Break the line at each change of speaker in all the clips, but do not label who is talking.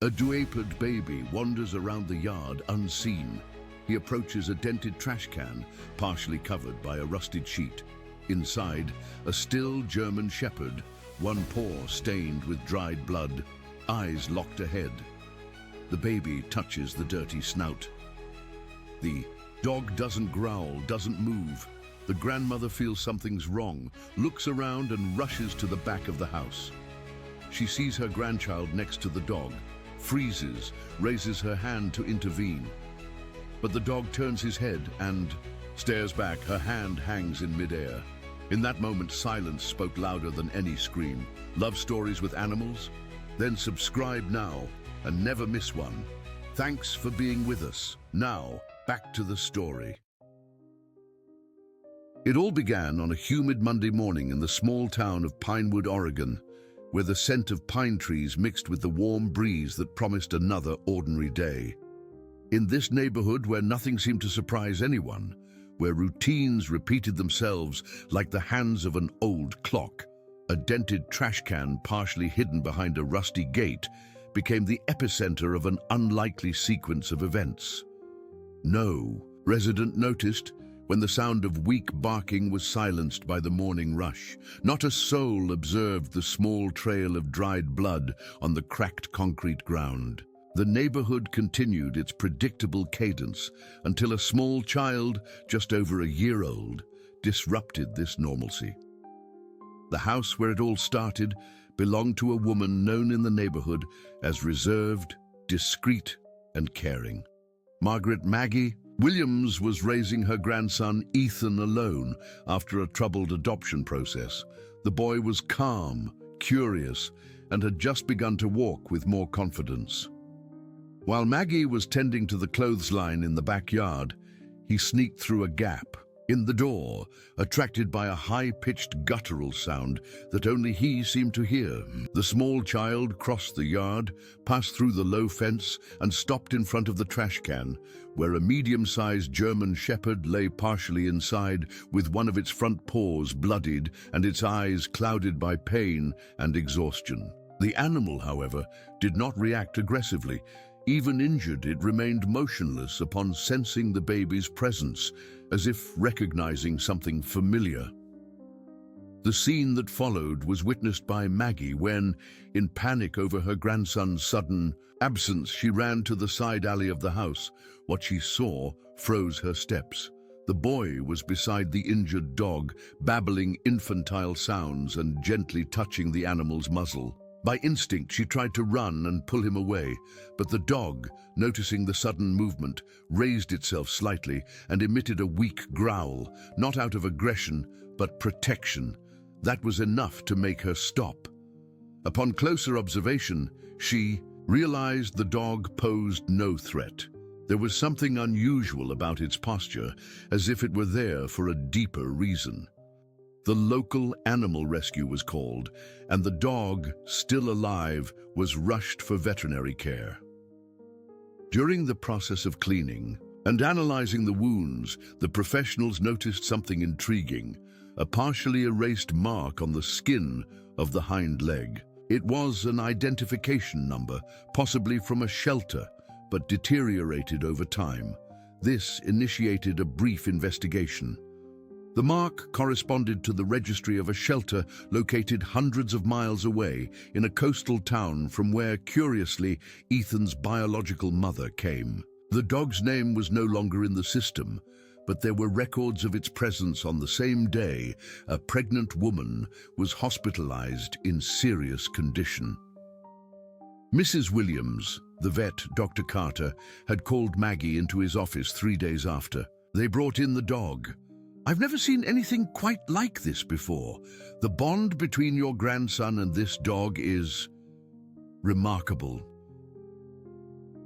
A dewaped baby wanders around the yard unseen. He approaches a dented trash can, partially covered by a rusted sheet. Inside, a still German shepherd, one paw stained with dried blood, eyes locked ahead. The baby touches the dirty snout. The dog doesn't growl, doesn't move. The grandmother feels something's wrong, looks around and rushes to the back of the house. She sees her grandchild next to the dog, freezes, raises her hand to intervene. But the dog turns his head and stares back. Her hand hangs in midair. In that moment, silence spoke louder than any scream. Love stories with animals? Then subscribe now and never miss one. Thanks for being with us. Now, back to the story. It all began on a humid Monday morning in the small town of Pinewood, Oregon, where the scent of pine trees mixed with the warm breeze that promised another ordinary day. In this neighborhood where nothing seemed to surprise anyone, where routines repeated themselves like the hands of an old clock, a dented trash can partially hidden behind a rusty gate became the epicenter of an unlikely sequence of events. No resident noticed when the sound of weak barking was silenced by the morning rush. Not a soul observed the small trail of dried blood on the cracked concrete ground. The neighborhood continued its predictable cadence until a small child, just over a year old, disrupted this normalcy. The house where it all started belonged to a woman known in the neighborhood as reserved, discreet, and caring. Margaret Maggie Williams was raising her grandson Ethan alone after a troubled adoption process. The boy was calm, curious, and had just begun to walk with more confidence. While Maggie was tending to the clothesline in the backyard, he sneaked through a gap in the door, attracted by a high-pitched guttural sound that only he seemed to hear. The small child crossed the yard, passed through the low fence, and stopped in front of the trash can, where a medium-sized German shepherd lay partially inside, with one of its front paws bloodied and its eyes clouded by pain and exhaustion. The animal, however, did not react aggressively. Even injured, it remained motionless upon sensing the baby's presence, as if recognizing something familiar. The scene that followed was witnessed by Maggie when, in panic over her grandson's sudden absence, she ran to the side alley of the house. What she saw froze her steps. The boy was beside the injured dog, babbling infantile sounds and gently touching the animal's muzzle. By instinct, she tried to run and pull him away, but the dog, noticing the sudden movement, raised itself slightly and emitted a weak growl, not out of aggression, but protection. That was enough to make her stop. Upon closer observation, she realized the dog posed no threat. There was something unusual about its posture, as if it were there for a deeper reason. The local animal rescue was called, and the dog, still alive, was rushed for veterinary care. During the process of cleaning and analyzing the wounds, the professionals noticed something intriguing, a partially erased mark on the skin of the hind leg. It was an identification number, possibly from a shelter, but deteriorated over time. This initiated a brief investigation. The mark corresponded to the registry of a shelter located hundreds of miles away in a coastal town from where, curiously, Ethan's biological mother came. The dog's name was no longer in the system, but there were records of its presence on the same day a pregnant woman was hospitalized in serious condition. Mrs. Williams, the vet, Dr. Carter, had called Maggie into his office 3 days after. They brought in the dog. "I've never seen anything quite like this before. The bond between your grandson and this dog is remarkable."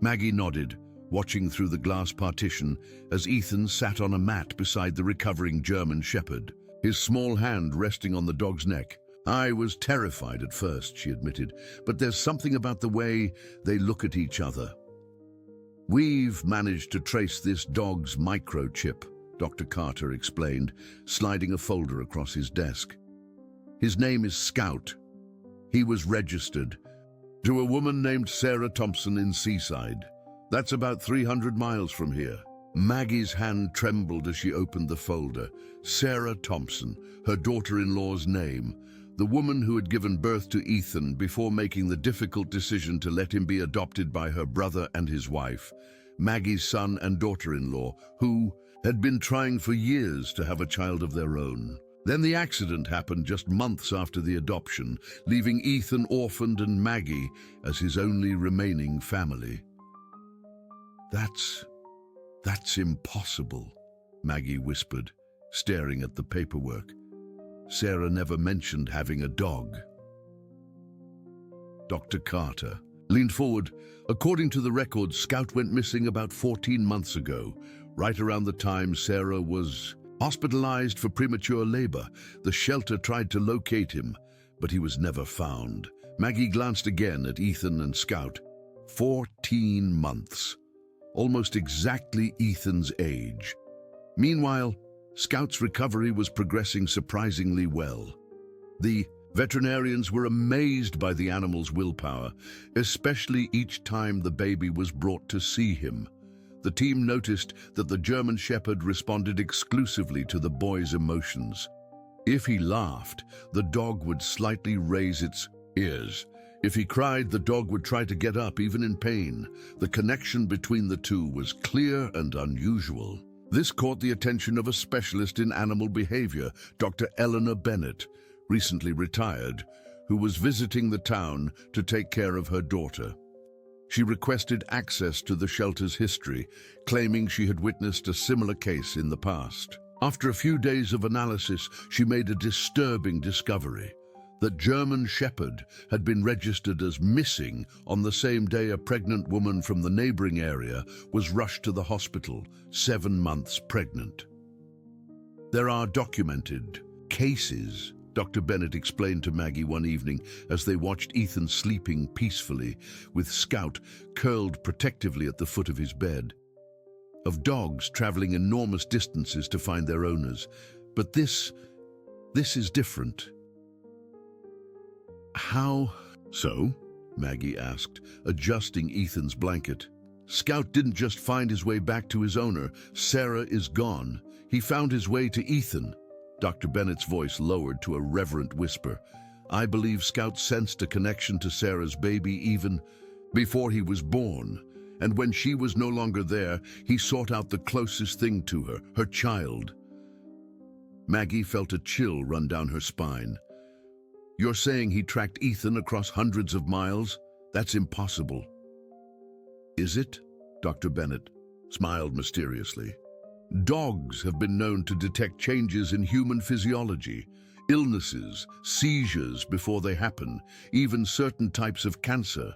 Maggie nodded, watching through the glass partition as Ethan sat on a mat beside the recovering German shepherd, his small hand resting on the dog's neck. "I was terrified at first," she admitted, "but there's something about the way they look at each other. We've managed to trace this dog's microchip," Dr. Carter explained, sliding a folder across his desk. "His name is Scout. He was registered To a woman named Sarah Thompson in Seaside. That's about 300 miles from here. Maggie's hand trembled as she opened the folder. Sarah Thompson, her daughter-in-law's name, the woman who had given birth to Ethan before making the difficult decision to let him be adopted by her brother and his wife, Maggie's son and daughter-in-law, who had been trying for years to have a child of their own. Then the accident happened just months after the adoption, leaving Ethan orphaned and Maggie as his only remaining family. That's impossible, Maggie whispered, staring at the paperwork. Sarah never mentioned having a dog. Dr. Carter leaned forward. According to the records, Scout went missing about 14 months ago, right around the time Sarah was hospitalized for premature labor. The shelter tried to locate him, but he was never found. Maggie glanced again at Ethan and Scout. 14 months. Almost exactly Ethan's age. Meanwhile, Scout's recovery was progressing surprisingly well. The veterinarians were amazed by the animal's willpower, especially each time the baby was brought to see him. The team noticed that the German Shepherd responded exclusively to the boy's emotions. If he laughed, the dog would slightly raise its ears. If he cried, the dog would try to get up, even in pain. The connection between the two was clear and unusual. This caught the attention of a specialist in animal behavior, Dr. Eleanor Bennett, recently retired, who was visiting the town to take care of her daughter. She requested access to the shelter's history, claiming she had witnessed a similar case in the past. After a few days of analysis, she made a disturbing discovery: that German Shepherd had been registered as missing on the same day a pregnant woman from the neighboring area was rushed to the hospital, 7 months pregnant. There are documented cases, Dr. Bennett explained to Maggie one evening as they watched Ethan sleeping peacefully, with Scout curled protectively at the foot of his bed, of dogs traveling enormous distances to find their owners. But this is different. How so? Maggie asked, adjusting Ethan's blanket. Scout didn't just find his way back to his owner. Sarah is gone. He found his way to Ethan. Dr. Bennett's voice lowered to a reverent whisper. I believe Scout sensed a connection to Sarah's baby even before he was born, and when she was no longer there, he sought out the closest thing to her, her child. Maggie felt a chill run down her spine. You're saying he tracked Ethan across hundreds of miles? That's impossible. Is it? Dr. Bennett smiled mysteriously. Dogs have been known to detect changes in human physiology, illnesses, seizures before they happen, even certain types of cancer.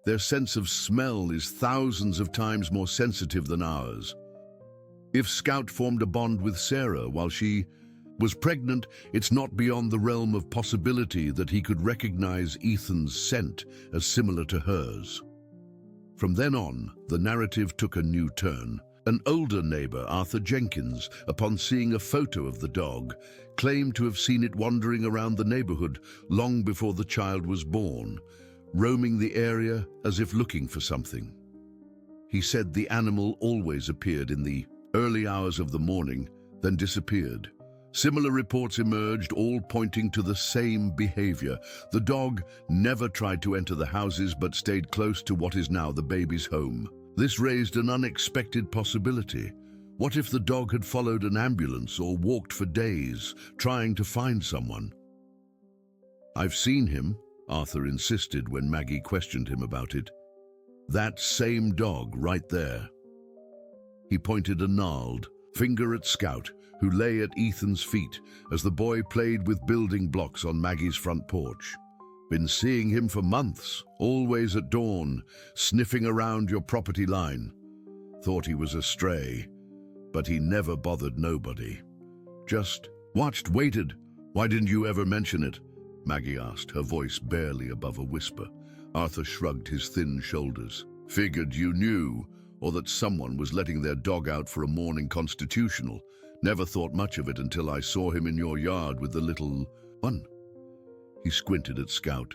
Their sense of smell is thousands of times more sensitive than ours. If Scout formed a bond with Sarah while she was pregnant, it's not beyond the realm of possibility that he could recognize Ethan's scent as similar to hers. From then on, the narrative took a new turn. An older neighbor, Arthur Jenkins, upon seeing a photo of the dog, claimed to have seen it wandering around the neighborhood long before the child was born, roaming the area as if looking for something. He said the animal always appeared in the early hours of the morning, then disappeared. Similar reports emerged, all pointing to the same behavior. The dog never tried to enter the houses but stayed close to what is now the baby's home. This raised an unexpected possibility. What if the dog had followed an ambulance or walked for days, trying to find someone? I've seen him, Arthur insisted when Maggie questioned him about it. That same dog right there. He pointed a gnarled finger at Scout, who lay at Ethan's feet as the boy played with building blocks on Maggie's front porch. Been seeing him for months, always at dawn, sniffing around your property line. Thought he was a stray, but he never bothered nobody. Just watched, waited. Why didn't you ever mention it? Maggie asked, her voice barely above a whisper. Arthur shrugged his thin shoulders. Figured you knew, or that someone was letting their dog out for a morning constitutional. Never thought much of it until I saw him in your yard with the little one. He squinted at Scout.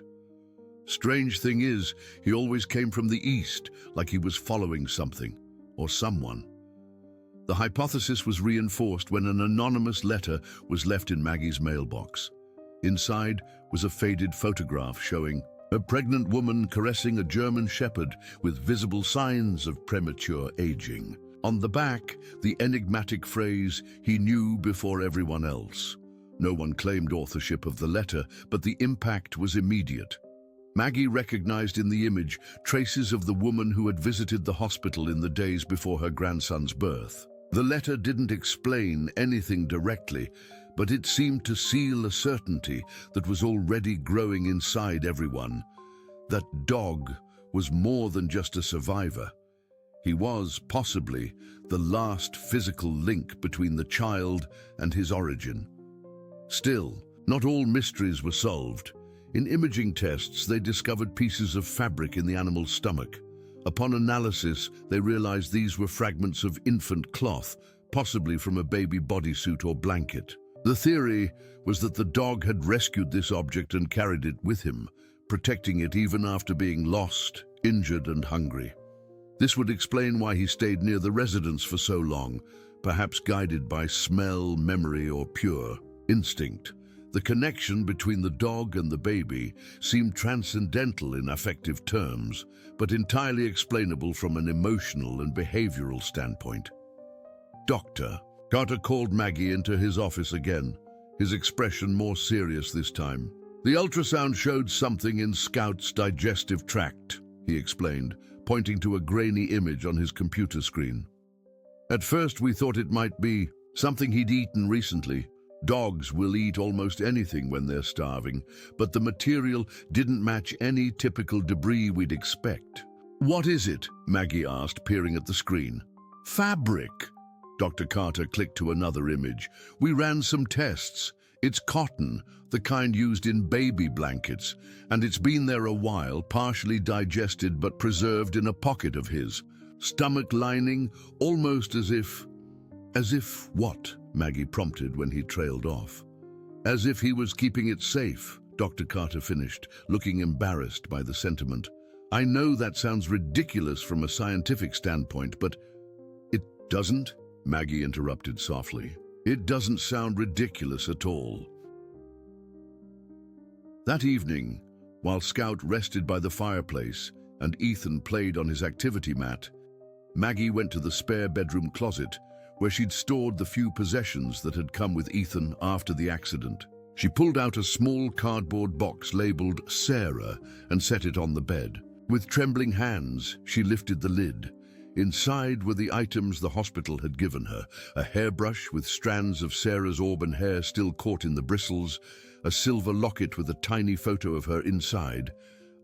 Strange thing is, he always came from the east, like he was following something or someone. The hypothesis was reinforced when an anonymous letter was left in Maggie's mailbox. Inside was a faded photograph showing a pregnant woman caressing a German shepherd with visible signs of premature aging. On the back, the enigmatic phrase, "He knew before everyone else." No one claimed authorship of the letter, but the impact was immediate. Maggie recognized in the image traces of the woman who had visited the hospital in the days before her grandson's birth. The letter didn't explain anything directly, but it seemed to seal a certainty that was already growing inside everyone. That dog was more than just a survivor. He was, possibly, the last physical link between the child and his origin. Still, not all mysteries were solved. In imaging tests, they discovered pieces of fabric in the animal's stomach. Upon analysis, they realized these were fragments of infant cloth, possibly from a baby bodysuit or blanket. The theory was that the dog had rescued this object and carried it with him, protecting it even after being lost, injured, and hungry. This would explain why he stayed near the residence for so long, perhaps guided by smell, memory, or pure instinct. The connection between the dog and the baby seemed transcendental in affective terms, but entirely explainable from an emotional and behavioral standpoint. Doctor Carter called Maggie into his office again, his expression more serious this time. "The ultrasound showed something in Scout's digestive tract," he explained, pointing to a grainy image on his computer screen. "At first we thought it might be something he'd eaten recently. Dogs will eat almost anything when they're starving, but the material didn't match any typical debris we'd expect." "What is it?" Maggie asked, peering at the screen. "Fabric." Dr. Carter clicked to another image. "We ran some tests. It's cotton, the kind used in baby blankets, and it's been there a while, partially digested but preserved in a pocket of his stomach lining, almost as if what?" Maggie prompted when he trailed off. "As if he was keeping it safe," Dr. Carter finished, looking embarrassed by the sentiment. "I know that sounds ridiculous from a scientific standpoint, but it doesn't," Maggie interrupted softly. "It doesn't sound ridiculous at all." That evening, while Scout rested by the fireplace and Ethan played on his activity mat, Maggie went to the spare bedroom closet where she'd stored the few possessions that had come with Ethan after the accident. She pulled out a small cardboard box labeled Sarah and set it on the bed. With trembling hands, she lifted the lid. Inside were the items the hospital had given her: a hairbrush with strands of Sarah's auburn hair still caught in the bristles, a silver locket with a tiny photo of her inside,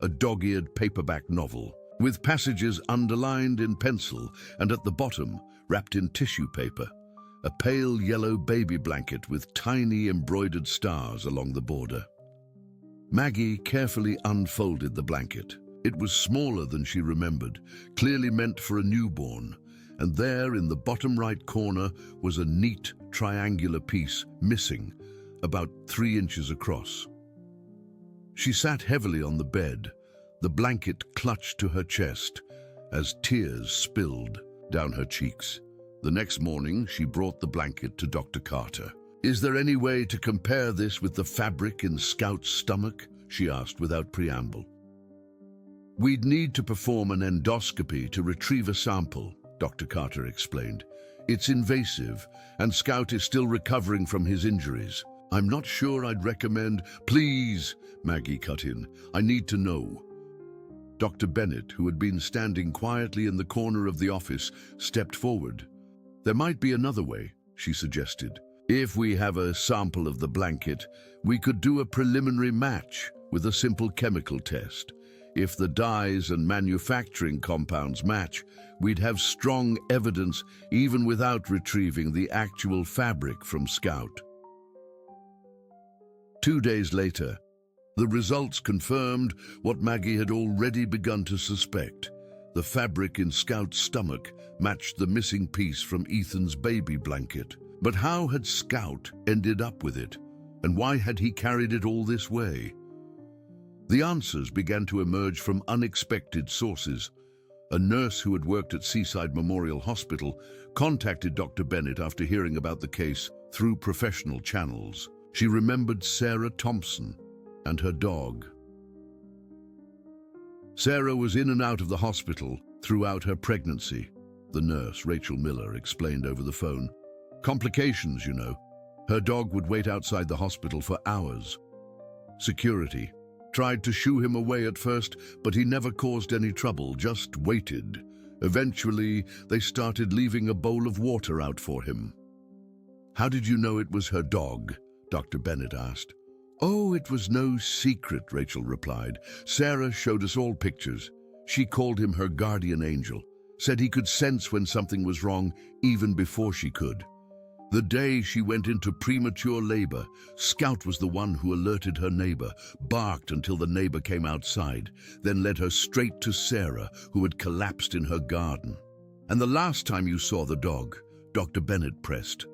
a dog-eared paperback novel, with passages underlined in pencil, and at the bottom, wrapped in tissue paper, a pale yellow baby blanket with tiny embroidered stars along the border. Maggie carefully unfolded the blanket. It was smaller than she remembered, clearly meant for a newborn, and there in the bottom right corner was a neat triangular piece, missing, about 3 inches across. She sat heavily on the bed, the blanket clutched to her chest, as tears spilled down her cheeks. The next morning, she brought the blanket to Dr. Carter. "Is there any way to compare this with the fabric in Scout's stomach?" she asked without preamble. "We'd need to perform an endoscopy to retrieve a sample," Dr. Carter explained. "It's invasive, and Scout is still recovering from his injuries. I'm not sure I'd recommend—" "Please," Maggie cut in, "I need to know." Dr. Bennett, who had been standing quietly in the corner of the office, stepped forward. "There might be another way," she suggested. "If we have a sample of the blanket, we could do a preliminary match with a simple chemical test. If the dyes and manufacturing compounds match, we'd have strong evidence even without retrieving the actual fabric from Scout." 2 days later, the results confirmed what Maggie had already begun to suspect. The fabric in Scout's stomach matched the missing piece from Ethan's baby blanket. But how had Scout ended up with it? And why had he carried it all this way? The answers began to emerge from unexpected sources. A nurse who had worked at Seaside Memorial Hospital contacted Dr. Bennett after hearing about the case through professional channels. She remembered Sarah Thompson and her dog. Sarah was in and out of the hospital throughout her pregnancy, the nurse, Rachel Miller, explained over the phone. Complications, you know. Her dog would wait outside the hospital for hours. Security tried to shoo him away at first, but he never caused any trouble, just waited. Eventually, they started leaving a bowl of water out for him. How did you know it was her dog? Dr. Bennett asked. Oh, it was no secret, Rachel replied. Sarah showed us all pictures. She called him her guardian angel, said he could sense when something was wrong even before she could. The day she went into premature labor, Scout was the one who alerted her neighbor, barked until the neighbor came outside, then led her straight to Sarah, who had collapsed in her garden. And the last time you saw the dog, Dr. Bennett pressed.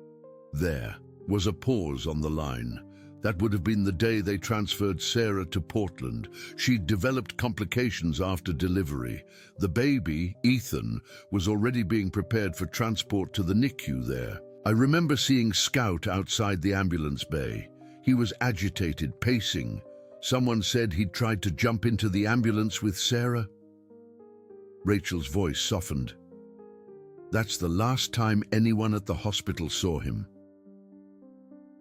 There was a pause on the line. That would have been the day they transferred Sarah to Portland. She'd developed complications after delivery. The baby, Ethan, was already being prepared for transport to the NICU there. I remember seeing Scout outside the ambulance bay. He was agitated, pacing. Someone said he'd tried to jump into the ambulance with Sarah. Rachel's voice softened. That's the last time anyone at the hospital saw him.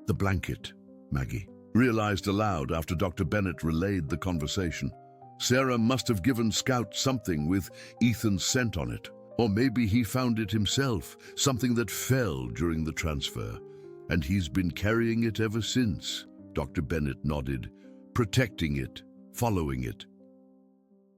The blanket, Maggie realized aloud after Dr. Bennett relayed the conversation. Sarah must have given Scout something with Ethan's scent on it. Or maybe he found it himself, something that fell during the transfer. And he's been carrying it ever since, Dr. Bennett nodded, protecting it, following it.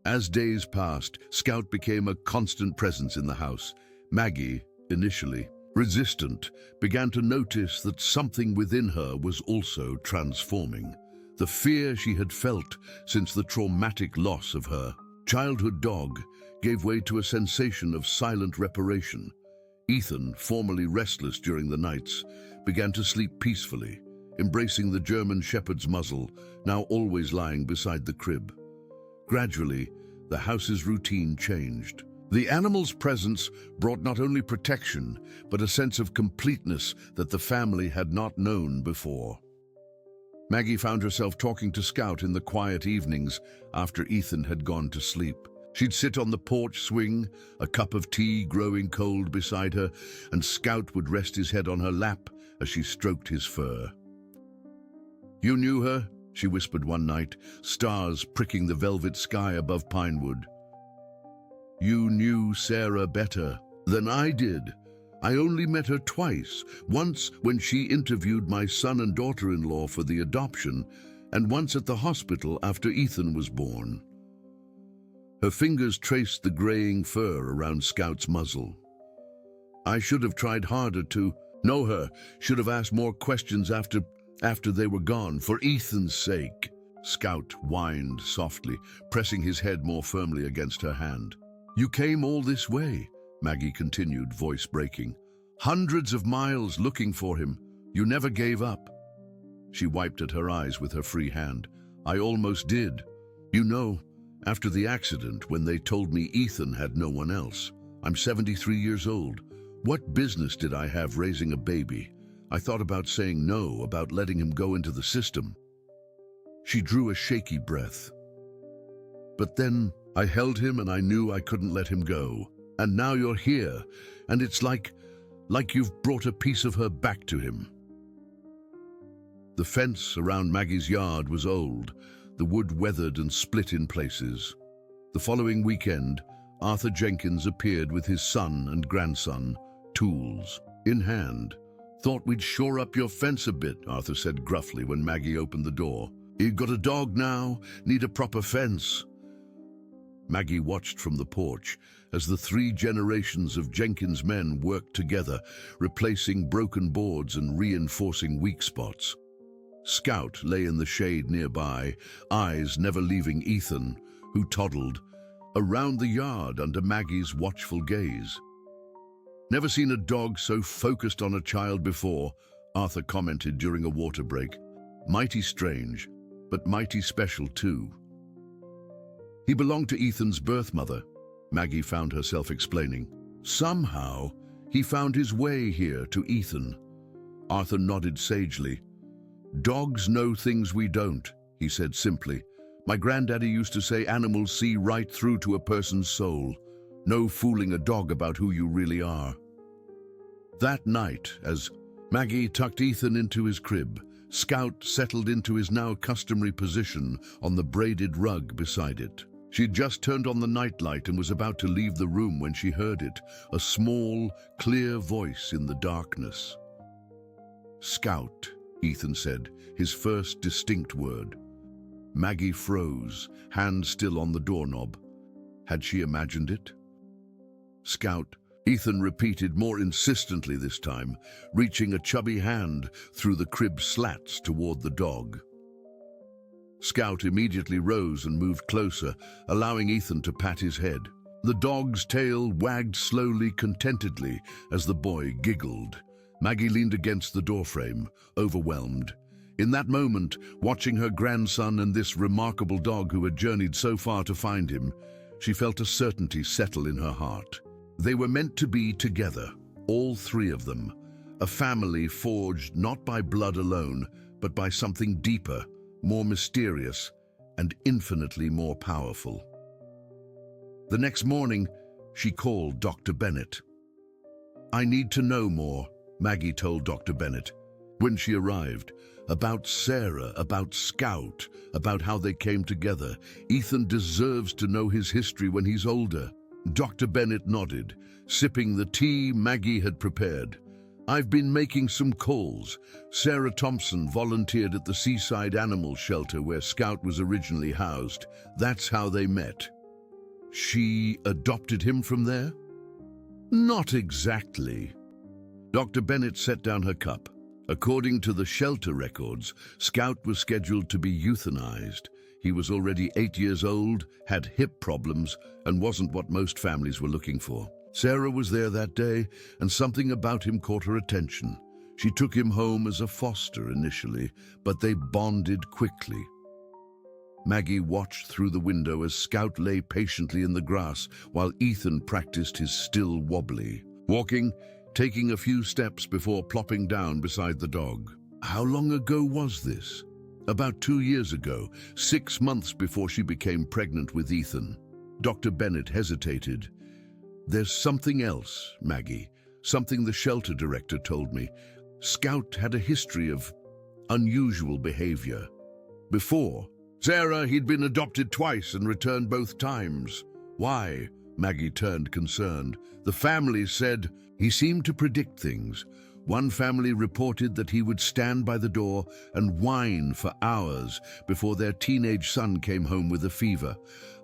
As days passed, Scout became a constant presence in the house. Maggie, initially resistant, began to notice that something within her was also transforming. The fear she had felt since the traumatic loss of her childhood dog gave way to a sensation of silent reparation. Ethan, formerly restless during the nights, began to sleep peacefully, embracing the German shepherd's muzzle, now always lying beside the crib. Gradually, the house's routine changed. The animal's presence brought not only protection, but a sense of completeness that the family had not known before. Maggie found herself talking to Scout in the quiet evenings after Ethan had gone to sleep. She'd sit on the porch swing, a cup of tea growing cold beside her, and Scout would rest his head on her lap as she stroked his fur. You knew her? She whispered one night, stars pricking the velvet sky above Pinewood. You knew Sarah better than I did. I only met her twice, once when she interviewed my son and daughter-in-law for the adoption, and once at the hospital after Ethan was born. Her fingers traced the graying fur around Scout's muzzle. I should have tried harder to know her, should have asked more questions after they were gone, for Ethan's sake. Scout whined softly, pressing his head more firmly against her hand. You came all this way, Maggie continued, voice breaking. Hundreds of miles looking for him. You never gave up. She wiped at her eyes with her free hand. I almost did. You know, after the accident, when they told me Ethan had no one else, I'm 73 years old. What business did I have raising a baby? I thought about saying no, about letting him go into the system. She drew a shaky breath. But then I held him and I knew I couldn't let him go. And now you're here, and it's like you've brought a piece of her back to him. The fence around Maggie's yard was old, the wood weathered and split in places. The following weekend, Arthur Jenkins appeared with his son and grandson, tools in hand. Thought we'd shore up your fence a bit, Arthur said gruffly when Maggie opened the door. You got a dog now, need a proper fence. Maggie watched from the porch as the 3 generations of Jenkins men worked together, replacing broken boards and reinforcing weak spots. Scout lay in the shade nearby, eyes never leaving Ethan, who toddled around the yard under Maggie's watchful gaze. Never seen a dog so focused on a child before, Arthur commented during a water break. Mighty strange, but mighty special too. He belonged to Ethan's birth mother, Maggie found herself explaining. Somehow, he found his way here to Ethan. Arthur nodded sagely. Dogs know things we don't, he said simply. My granddaddy used to say animals see right through to a person's soul. No fooling a dog about who you really are. That night, as Maggie tucked Ethan into his crib, Scout settled into his now customary position on the braided rug beside it. She'd just turned on the nightlight and was about to leave the room when she heard it, a small, clear voice in the darkness. Scout, Ethan said, his first distinct word. Maggie froze, hand still on the doorknob. Had she imagined it? Scout, Ethan repeated more insistently this time, reaching a chubby hand through the crib slats toward the dog. Scout immediately rose and moved closer, allowing Ethan to pat his head. The dog's tail wagged slowly, contentedly, as the boy giggled. Maggie leaned against the doorframe, overwhelmed. In that moment, watching her grandson and this remarkable dog who had journeyed so far to find him, she felt a certainty settle in her heart. They were meant to be together, all three of them, a family forged not by blood alone, but by something deeper, more mysterious, and infinitely more powerful. The next morning, she called Dr. Bennett. I need to know more, Maggie told Dr. Bennett. When she arrived, about Sarah, about Scout, about how they came together. Ethan deserves to know his history when he's older. Dr. Bennett nodded, sipping the tea Maggie had prepared. I've been making some calls. Sarah Thompson volunteered at the Seaside Animal Shelter where Scout was originally housed. That's how they met. She adopted him from there? Not exactly. Dr. Bennett set down her cup. According to the shelter records, Scout was scheduled to be euthanized. He was already 8 years old, had hip problems, and wasn't what most families were looking for. Sarah was there that day, and something about him caught her attention. She took him home as a foster initially, but they bonded quickly. Maggie watched through the window as Scout lay patiently in the grass while Ethan practiced his still wobbly, walking, taking a few steps before plopping down beside the dog. How long ago was this? About 2 years ago, 6 months before she became pregnant with Ethan. Dr. Bennett hesitated. There's something else, Maggie. Something the shelter director told me. Scout had a history of unusual behavior. Before Sarah, he'd been adopted twice and returned both times. Why? Maggie turned concerned. The family said he seemed to predict things. One family reported that he would stand by the door and whine for hours before their teenage son came home with a fever.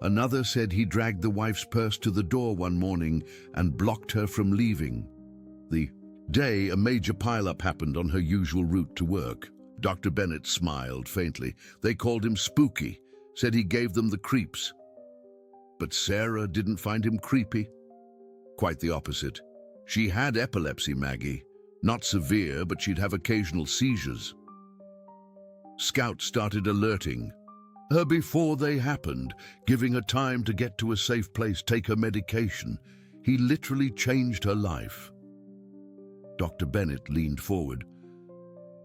Another said he dragged the wife's purse to the door one morning and blocked her from leaving. The day a major pileup happened on her usual route to work. Dr. Bennett smiled faintly. They called him spooky, said he gave them the creeps. But Sarah didn't find him creepy. Quite the opposite. She had epilepsy, Maggie. Not severe, but she'd have occasional seizures. Scout started alerting her before they happened, giving her time to get to a safe place, take her medication. He literally changed her life. Dr. Bennett leaned forward.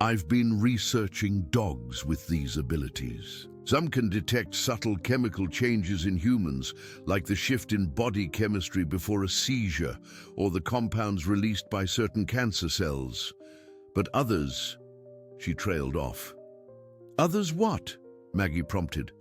I've been researching dogs with these abilities. Some can detect subtle chemical changes in humans, like the shift in body chemistry before a seizure or the compounds released by certain cancer cells. But others, she trailed off. Others what? Maggie prompted.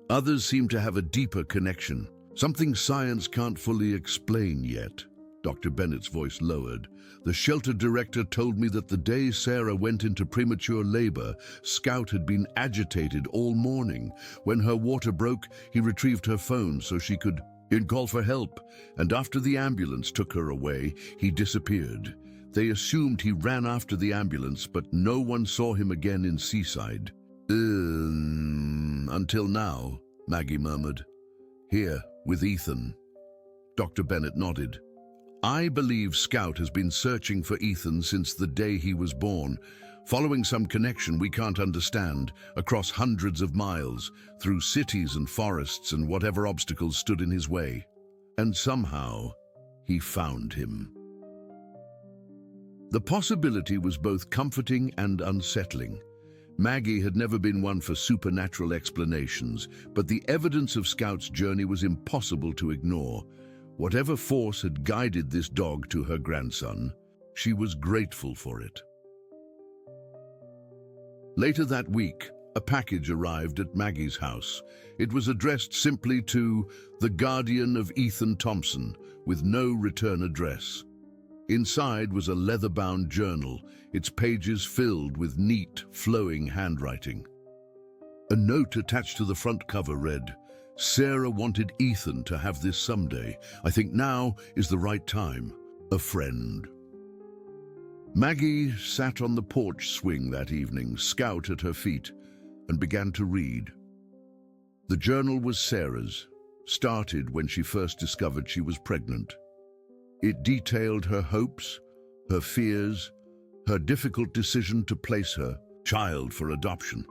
Others seem to have a deeper connection, something science can't fully explain yet. Dr. Bennett's voice lowered. The shelter director told me that the day Sarah went into premature labor, Scout had been agitated all morning. When her water broke, he retrieved her phone so she could call for help, and after the ambulance took her away, he disappeared. They assumed he ran after the ambulance, but no one saw him again in Seaside. Until now, Maggie murmured. Here, with Ethan. Dr. Bennett nodded. I believe Scout has been searching for Ethan since the day he was born. following some connection we can't understand, across hundreds of miles, through cities and forests and whatever obstacles stood in his way. And somehow, he found him. The possibility was both comforting and unsettling. Maggie had never been one for supernatural explanations, but the evidence of Scout's journey was impossible to ignore. Whatever force had guided this dog to her grandson, she was grateful for it. Later that week, a package arrived at Maggie's house. It was addressed simply to the guardian of Ethan Thompson, with no return address. Inside was a leather-bound journal, its pages filled with neat, flowing handwriting. A note attached to the front cover read, "Sarah wanted Ethan to have this someday. I think now is the right time. A friend." Maggie sat on the porch swing that evening, Scout at her feet, and began to read. The journal was Sarah's, started when she first discovered she was pregnant. It detailed her hopes, her fears, her difficult decision to place her child for adoption.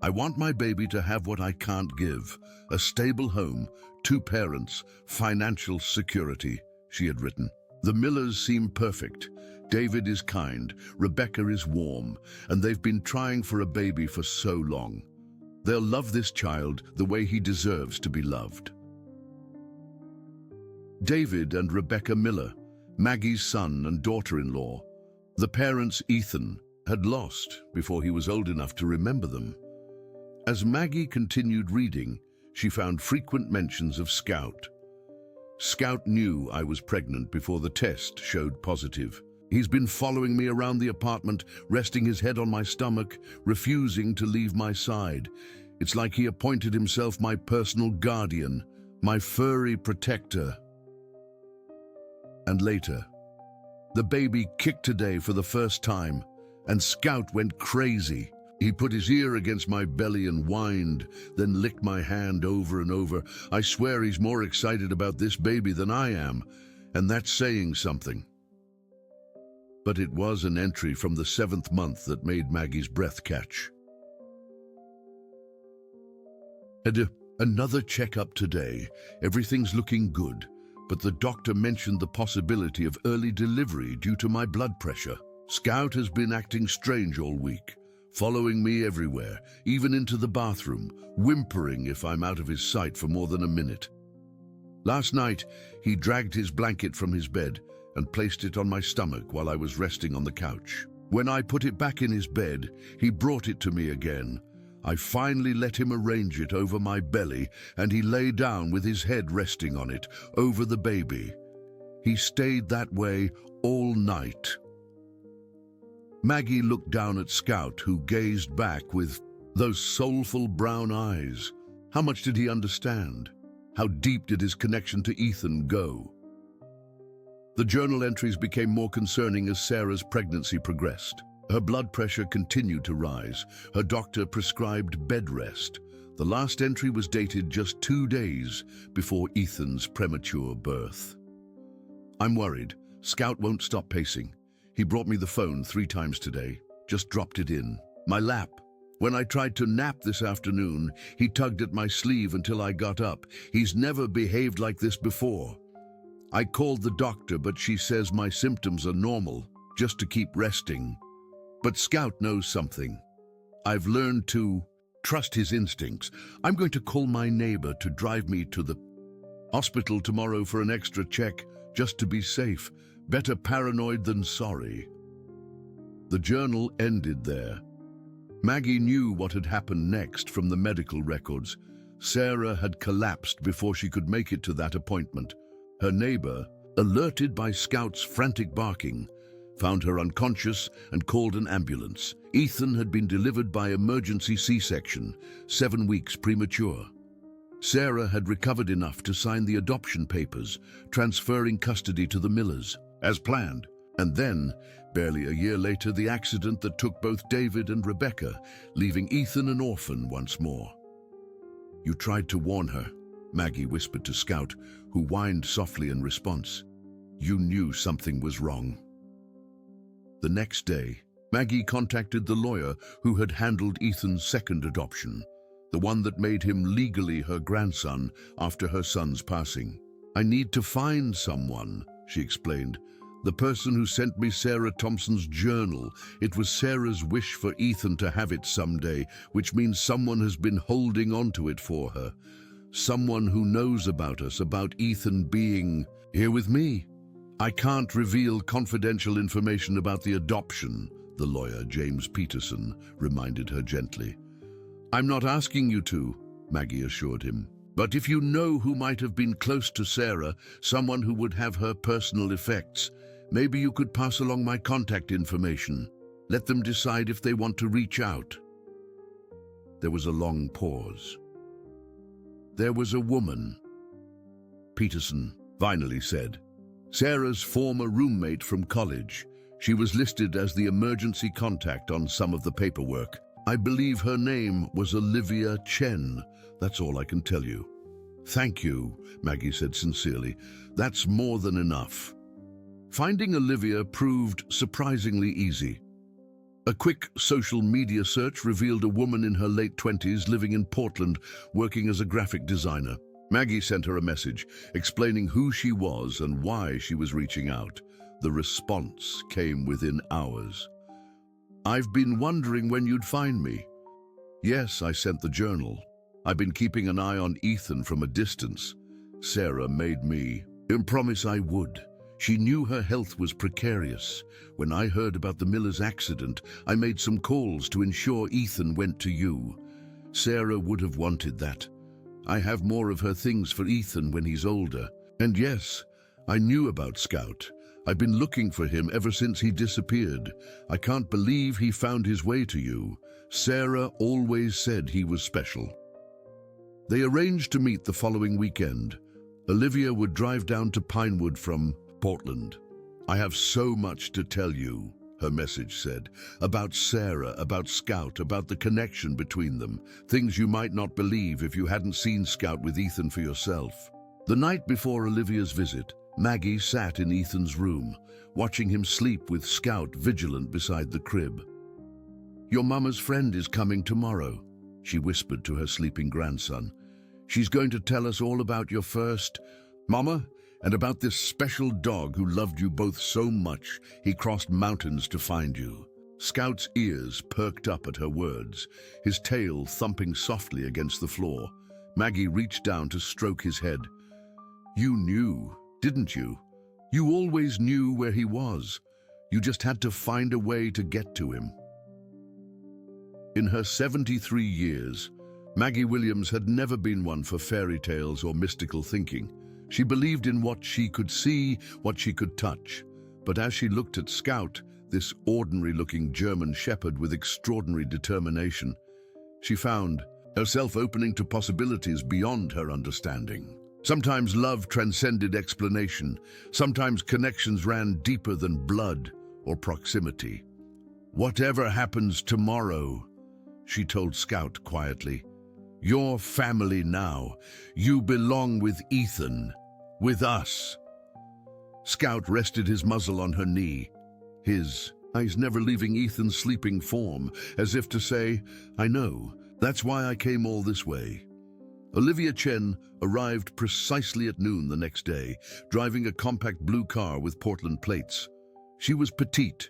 "I want my baby to have what I can't give, a stable home, 2 parents, financial security," she had written. "The Millers seem perfect. David is kind, Rebecca is warm, and they've been trying for a baby for so long. They'll love this child the way he deserves to be loved." David and Rebecca Miller, Maggie's son and daughter-in-law, the parents Ethan had lost before he was old enough to remember them. As Maggie continued reading, she found frequent mentions of Scout. "Scout knew I was pregnant before the test showed positive. He's been following me around the apartment, resting his head on my stomach, refusing to leave my side. It's like he appointed himself my personal guardian, my furry protector." And later, "The baby kicked today for the first time, and Scout went crazy. He put his ear against my belly and whined, then licked my hand over and over. I swear he's more excited about this baby than I am, and that's saying something." But it was an entry from the 7th month that made Maggie's breath catch. Another checkup today. Everything's looking good, but the doctor mentioned the possibility of early delivery due to my blood pressure. Scout has been acting strange all week, following me everywhere, even into the bathroom, whimpering if I'm out of his sight for more than a minute. Last night, he dragged his blanket from his bed and placed it on my stomach while I was resting on the couch. When I put it back in his bed, he brought it to me again. I finally let him arrange it over my belly, and he lay down with his head resting on it, over the baby. He stayed that way all night. Maggie looked down at Scout, who gazed back with those soulful brown eyes. How much did he understand? How deep did his connection to Ethan go? The journal entries became more concerning as Sarah's pregnancy progressed. Her blood pressure continued to rise. Her doctor prescribed bed rest. The last entry was dated just 2 days before Ethan's premature birth. "I'm worried. Scout won't stop pacing. He brought me the phone 3 times today, just dropped it in my lap. When I tried to nap this afternoon, he tugged at my sleeve until I got up. He's never behaved like this before. I called the doctor, but she says my symptoms are normal, just to keep resting. But Scout knows something. I've learned to trust his instincts. I'm going to call my neighbor to drive me to the hospital tomorrow for an extra check, just to be safe. Better paranoid than sorry." The journal ended there. Maggie knew what had happened next from the medical records. Sarah had collapsed before she could make it to that appointment. Her neighbor, alerted by Scout's frantic barking, found her unconscious and called an ambulance. Ethan had been delivered by emergency C-section, 7 weeks premature. Sarah had recovered enough to sign the adoption papers, transferring custody to the Millers, as planned. And then, barely a year later, the accident that took both David and Rebecca, leaving Ethan an orphan once more. "You tried to warn her," Maggie whispered to Scout, who whined softly in response. "You knew something was wrong." The next day, Maggie contacted the lawyer who had handled Ethan's second adoption, the one that made him legally her grandson after her son's passing. "I need to find someone," she explained. "The person who sent me Sarah Thompson's journal. It was Sarah's wish for Ethan to have it someday, which means someone has been holding on to it for her. Someone who knows about us, about Ethan being here with me. I can't reveal confidential information about the adoption," the lawyer, James Peterson, reminded her gently. "I'm not asking you to," Maggie assured him. "But if you know who might have been close to Sarah, someone who would have her personal effects, maybe you could pass along my contact information. Let them decide if they want to reach out." There was a long pause. "There was a woman," Peterson finally said. "Sarah's former roommate from college. She was listed as the emergency contact on some of the paperwork. I believe her name was Olivia Chen. That's all I can tell you." "Thank you," Maggie said sincerely. "That's more than enough." Finding Olivia proved surprisingly easy. A quick social media search revealed a woman in her late 20s living in Portland, working as a graphic designer. Maggie sent her a message explaining who she was and why she was reaching out. The response came within hours. "I've been wondering when you'd find me. Yes, I sent the journal. I've been keeping an eye on Ethan from a distance. Sarah made me promise I would. She knew her health was precarious. When I heard about the Miller's accident, I made some calls to ensure Ethan went to you. Sarah would have wanted that. I have more of her things for Ethan when he's older. And yes, I knew about Scout. I've been looking for him ever since he disappeared. I can't believe he found his way to you. Sarah always said he was special." They arranged to meet the following weekend. Olivia would drive down to Pinewood from Portland. "I have so much to tell you," her message said, "about Sarah, about Scout, about the connection between them, things you might not believe if you hadn't seen Scout with Ethan for yourself." The night before Olivia's visit, Maggie sat in Ethan's room, watching him sleep with Scout vigilant beside the crib. "Your mama's friend is coming tomorrow," she whispered to her sleeping grandson. "She's going to tell us all about your first, Mama, and about this special dog who loved you both so much he crossed mountains to find you." Scout's ears perked up at her words, his tail thumping softly against the floor. Maggie reached down to stroke his head. "You knew, didn't you? You always knew where he was. You just had to find a way to get to him." In her 73 years, Maggie Williams had never been one for fairy tales or mystical thinking. She believed in what she could see, what she could touch. But as she looked at Scout, this ordinary-looking German shepherd with extraordinary determination, she found herself opening to possibilities beyond her understanding. Sometimes love transcended explanation. Sometimes connections ran deeper than blood or proximity. "Whatever happens tomorrow," she told Scout quietly, "you're family now. You belong with Ethan, with us." Scout rested his muzzle on her knee, his eyes never leaving Ethan's sleeping form, as if to say, "I know, that's why I came all this way." Olivia Chen arrived precisely at noon the next day, driving a compact blue car with Portland plates. She was petite,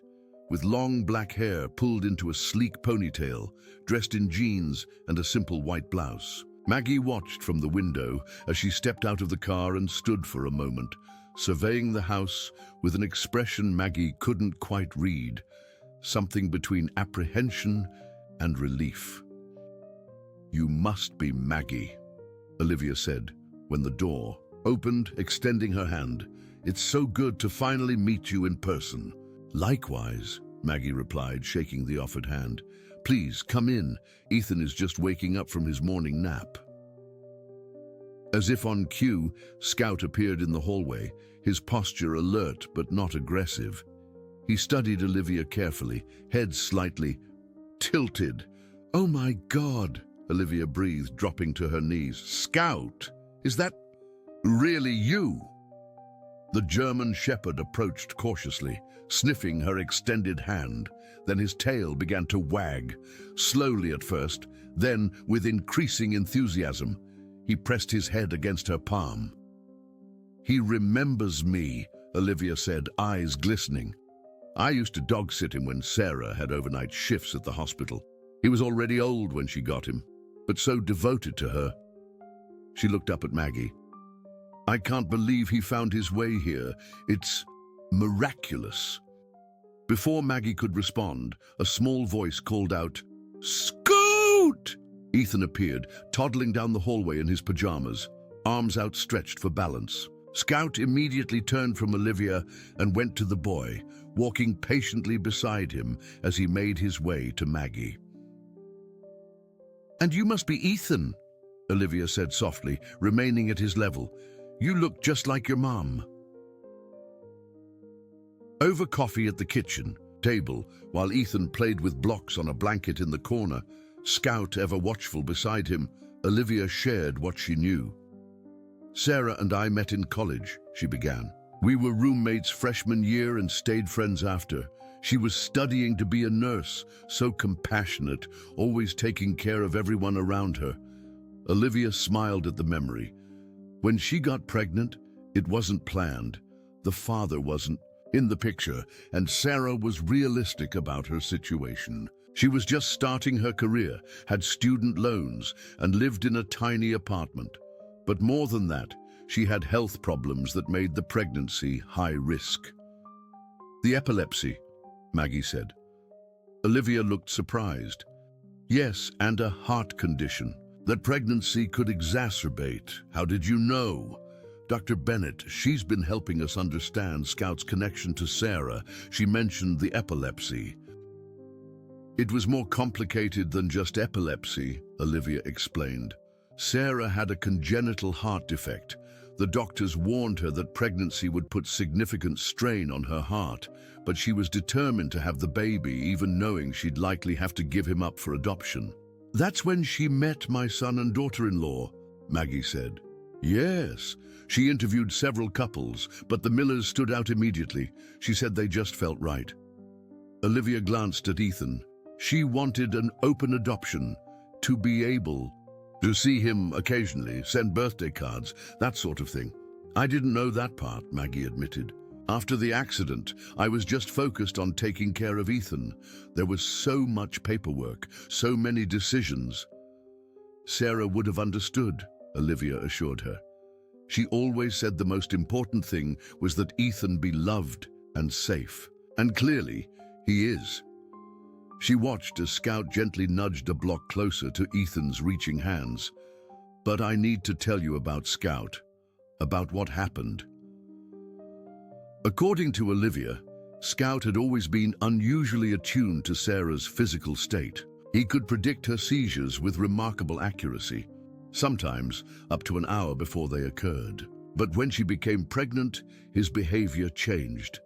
with long black hair pulled into a sleek ponytail, dressed in jeans and a simple white blouse. Maggie watched from the window as she stepped out of the car and stood for a moment, surveying the house with an expression Maggie couldn't quite read, something between apprehension and relief. "You must be Maggie," Olivia said when the door opened, extending her hand. "It's so good to finally meet you in person." "Likewise," Maggie replied, shaking the offered hand. "Please, come in. Ethan is just waking up from his morning nap." As if on cue, Scout appeared in the hallway, his posture alert but not aggressive. He studied Olivia carefully, head slightly tilted. "Oh my God," Olivia breathed, dropping to her knees. "Scout, is that really you?" The German shepherd approached cautiously, sniffing her extended hand. Then his tail began to wag, slowly at first, then with increasing enthusiasm. He pressed his head against her palm. "He remembers me," Olivia said, eyes glistening. "I used to dog-sit him when Sarah had overnight shifts at the hospital. He was already old when she got him, but so devoted to her." She looked up at Maggie. "I can't believe he found his way here. It's miraculous." Before Maggie could respond, a small voice called out, "Scoot!" Ethan appeared, toddling down the hallway in his pajamas, arms outstretched for balance. Scout immediately turned from Olivia and went to the boy, walking patiently beside him as he made his way to Maggie. "And you must be Ethan," Olivia said softly, remaining at his level. "You look just like your mom." Over coffee at the kitchen table, while Ethan played with blocks on a blanket in the corner, Scout ever watchful beside him, Olivia shared what she knew. "Sarah and I met in college," she began. "We were roommates freshman year and stayed friends after. She was studying to be a nurse, so compassionate, always taking care of everyone around her." Olivia smiled at the memory. "When she got pregnant, it wasn't planned. The father wasn't in the picture, and Sarah was realistic about her situation. She was just starting her career, had student loans, and lived in a tiny apartment. But more than that, she had health problems that made the pregnancy high risk." "The epilepsy," Maggie said. Olivia looked surprised. "Yes, and a heart condition that pregnancy could exacerbate. How did you know?" "Dr. Bennett, she's been helping us understand Scout's connection to Sarah. She mentioned the epilepsy." "It was more complicated than just epilepsy," Olivia explained. "Sarah had a congenital heart defect. The doctors warned her that pregnancy would put significant strain on her heart, but she was determined to have the baby, even knowing she'd likely have to give him up for adoption." "That's when she met my son and daughter-in-law," Maggie said. "Yes, she interviewed several couples, but the Millers stood out immediately. She said they just felt right." Olivia glanced at Ethan. She wanted an open adoption, to be able to see him occasionally, send birthday cards, that sort of thing. "I didn't know that part," Maggie admitted. "After the accident, I was just focused on taking care of Ethan. There was so much paperwork, so many decisions." "Sarah would have understood," Olivia assured her. "She always said the most important thing was that Ethan be loved and safe. And clearly, he is." She watched as Scout gently nudged a block closer to Ethan's reaching hands. "But I need to tell you about Scout, about what happened." According to Olivia, Scout had always been unusually attuned to Sarah's physical state. He could predict her seizures with remarkable accuracy, sometimes up to an hour before they occurred. But when she became pregnant, his behavior changed.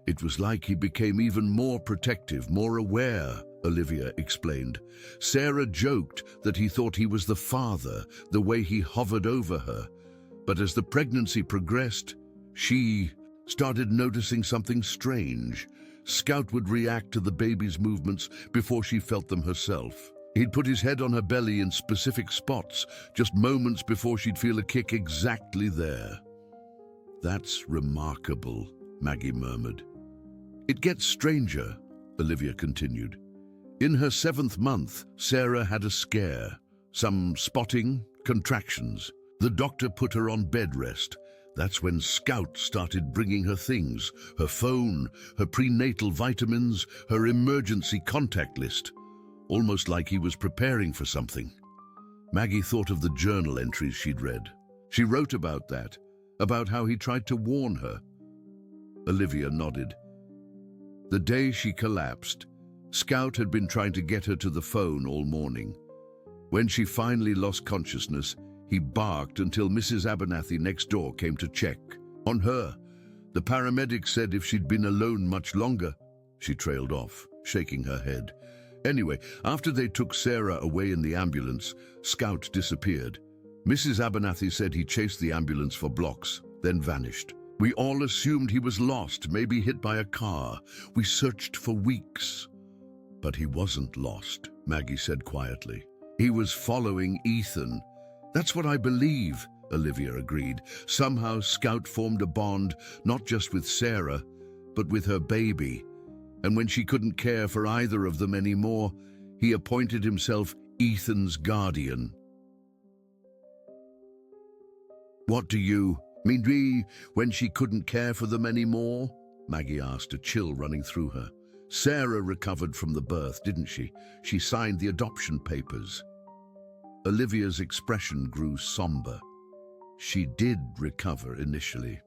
"It was like he became even more protective, more aware," Olivia explained. "Sarah joked that he thought he was the father, the way he hovered over her. But as the pregnancy progressed, she started noticing something strange. Scout would react to the baby's movements before she felt them herself. He'd put his head on her belly in specific spots, just moments before she'd feel a kick exactly there." "That's remarkable," Maggie murmured. "It gets stranger," Olivia continued. "In her 7th month, Sarah had a scare. Some spotting, contractions. The doctor put her on bed rest. That's when Scout started bringing her things, her phone, her prenatal vitamins, her emergency contact list. Almost like he was preparing for something." Maggie thought of the journal entries she'd read. She wrote about that, about how he tried to warn her. Olivia nodded. The day she collapsed, Scout had been trying to get her to the phone all morning. When she finally lost consciousness, he barked until Mrs. Abernathy next door came to check on her. The paramedic said if she'd been alone much longer. She trailed off, shaking her head. Anyway, after they took Sarah away in the ambulance, Scout disappeared. Mrs. Abernathy said he chased the ambulance for blocks, then vanished. We all assumed he was lost, maybe hit by a car. We searched for weeks. But he wasn't lost, Maggie said quietly. He was following Ethan. That's what I believe, Olivia agreed. Somehow Scout formed a bond, not just with Sarah, but with her baby. And when she couldn't care for either of them anymore, he appointed himself Ethan's guardian. What do you mean, when she couldn't care for them anymore? Maggie asked, a chill running through her. Sarah recovered from the birth, didn't she? She signed the adoption papers. Olivia's expression grew somber. She did recover initially,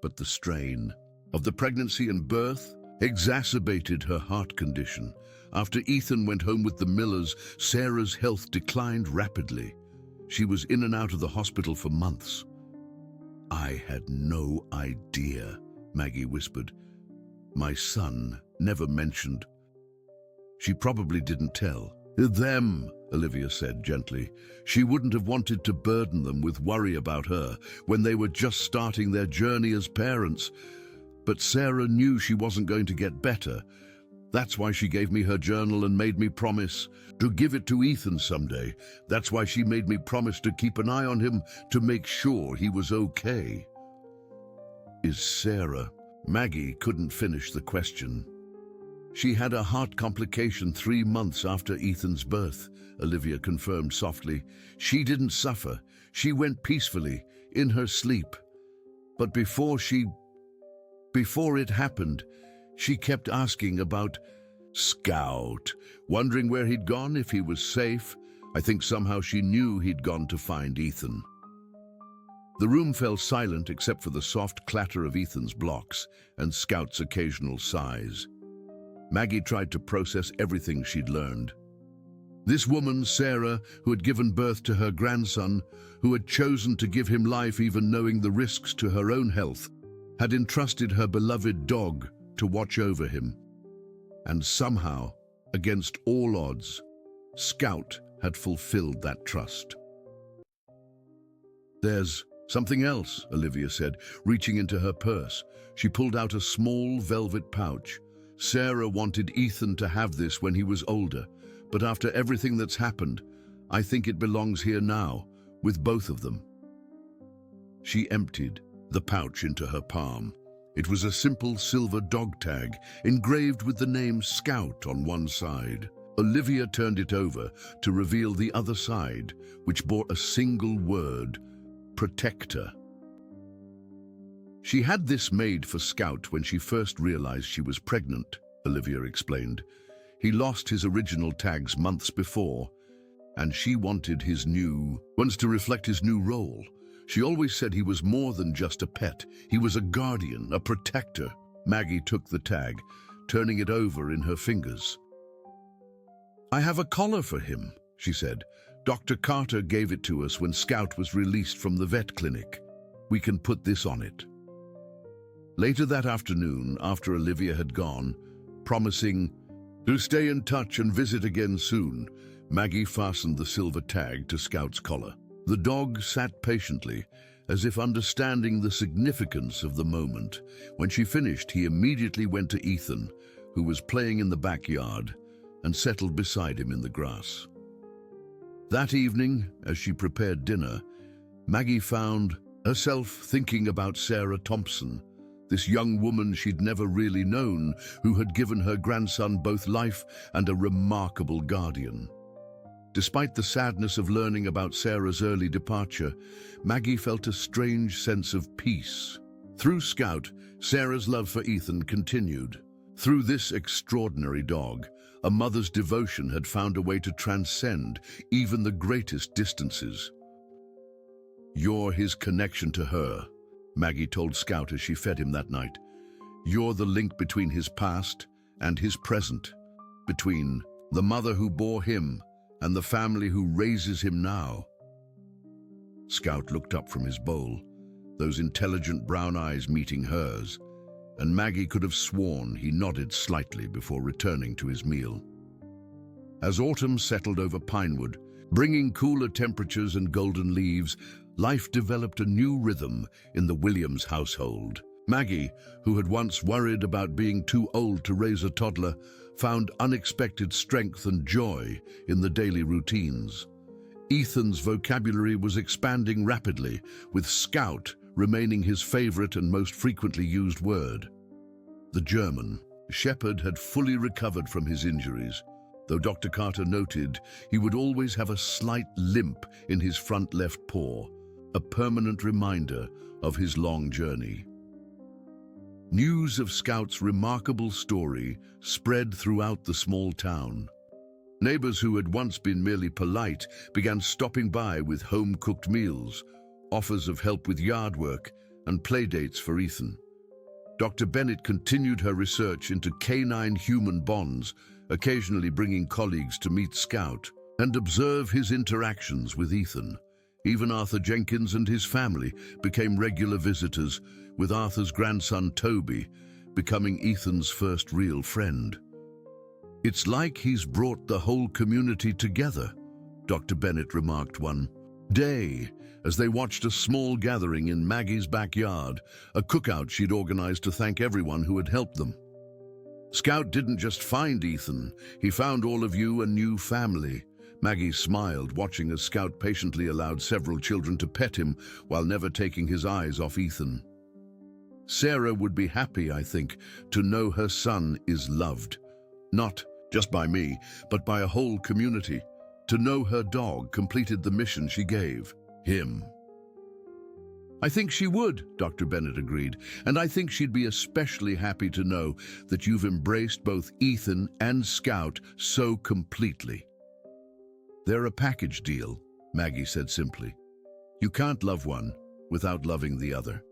but the strain of the pregnancy and birth exacerbated her heart condition. After Ethan went home with the Millers, Sarah's health declined rapidly. She was in and out of the hospital for months. I had no idea, Maggie whispered. My son never mentioned. She probably didn't tell. Them, Olivia said gently. She wouldn't have wanted to burden them with worry about her when they were just starting their journey as parents. But Sarah knew she wasn't going to get better. That's why she gave me her journal and made me promise to give it to Ethan someday. That's why she made me promise to keep an eye on him to make sure he was okay. Is Sarah? Maggie couldn't finish the question. She had a heart complication 3 months after Ethan's birth, Olivia confirmed softly. She didn't suffer. She went peacefully, in her sleep. But before it happened, she kept asking about Scout, wondering where he'd gone, if he was safe. I think somehow she knew he'd gone to find Ethan. The room fell silent except for the soft clatter of Ethan's blocks and Scout's occasional sighs. Maggie tried to process everything she'd learned. This woman, Sarah, who had given birth to her grandson, who had chosen to give him life even knowing the risks to her own health, had entrusted her beloved dog to watch over him. And somehow, against all odds, Scout had fulfilled that trust. There's something else, Olivia said, reaching into her purse. She pulled out a small velvet pouch. Sarah wanted Ethan to have this when he was older, but after everything that's happened, I think it belongs here now, with both of them. She emptied the pouch into her palm. It was a simple silver dog tag, engraved with the name Scout on one side. Olivia turned it over to reveal the other side, which bore a single word: Protector. She had this made for Scout when she first realized she was pregnant, Olivia explained. He lost his original tags months before, and she wanted his new ones to reflect his new role. She always said he was more than just a pet. He was a guardian, a protector. Maggie took the tag, turning it over in her fingers. I have a collar for him, she said. Dr. Carter gave it to us when Scout was released from the vet clinic. We can put this on it. Later that afternoon, after Olivia had gone, promising to stay in touch and visit again soon, Maggie fastened the silver tag to Scout's collar. The dog sat patiently, as if understanding the significance of the moment. When she finished, he immediately went to Ethan, who was playing in the backyard, and settled beside him in the grass. That evening, as she prepared dinner, Maggie found herself thinking about Sarah Thompson, this young woman she'd never really known, who had given her grandson both life and a remarkable guardian. Despite the sadness of learning about Sarah's early departure, Maggie felt a strange sense of peace. Through Scout, Sarah's love for Ethan continued. Through this extraordinary dog, a mother's devotion had found a way to transcend even the greatest distances. You're his connection to her, Maggie told Scout as she fed him that night. You're the link between his past and his present, between the mother who bore him and the family who raises him now. Scout looked up from his bowl, those intelligent brown eyes meeting hers, and Maggie could have sworn he nodded slightly before returning to his meal. As autumn settled over Pinewood, bringing cooler temperatures and golden leaves, life developed a new rhythm in the Williams household. Maggie, who had once worried about being too old to raise a toddler, found unexpected strength and joy in the daily routines. Ethan's vocabulary was expanding rapidly, with Scout remaining his favorite and most frequently used word. The German Shepherd had fully recovered from his injuries, though Dr. Carter noted he would always have a slight limp in his front left paw, a permanent reminder of his long journey. News of Scout's remarkable story spread throughout the small town. Neighbors who had once been merely polite began stopping by with home-cooked meals, offers of help with yard work, and playdates for Ethan. Dr. Bennett continued her research into canine-human bonds, occasionally bringing colleagues to meet Scout and observe his interactions with Ethan. Even Arthur Jenkins and his family became regular visitors, with Arthur's grandson Toby becoming Ethan's first real friend. "It's like he's brought the whole community together," Dr. Bennett remarked one day as they watched a small gathering in Maggie's backyard, a cookout she'd organized to thank everyone who had helped them. "Scout didn't just find Ethan, he found all of you a new family." Maggie smiled, watching as Scout patiently allowed several children to pet him while never taking his eyes off Ethan. "Sarah would be happy, I think, to know her son is loved. Not just by me, but by a whole community. To know her dog completed the mission she gave him." "I think she would," Dr. Bennett agreed, "and I think she'd be especially happy to know that you've embraced both Ethan and Scout so completely." "They're a package deal," Maggie said simply. "You can't love one without loving the other."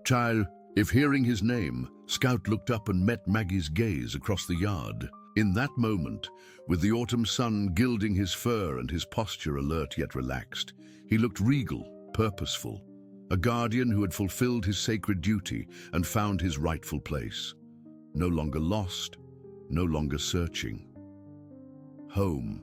"Child," if hearing his name, Scout looked up and met Maggie's gaze across the yard. In that moment, with the autumn sun gilding his fur and his posture alert yet relaxed, he looked regal, purposeful, a guardian who had fulfilled his sacred duty and found his rightful place. No longer lost, no longer searching. Home.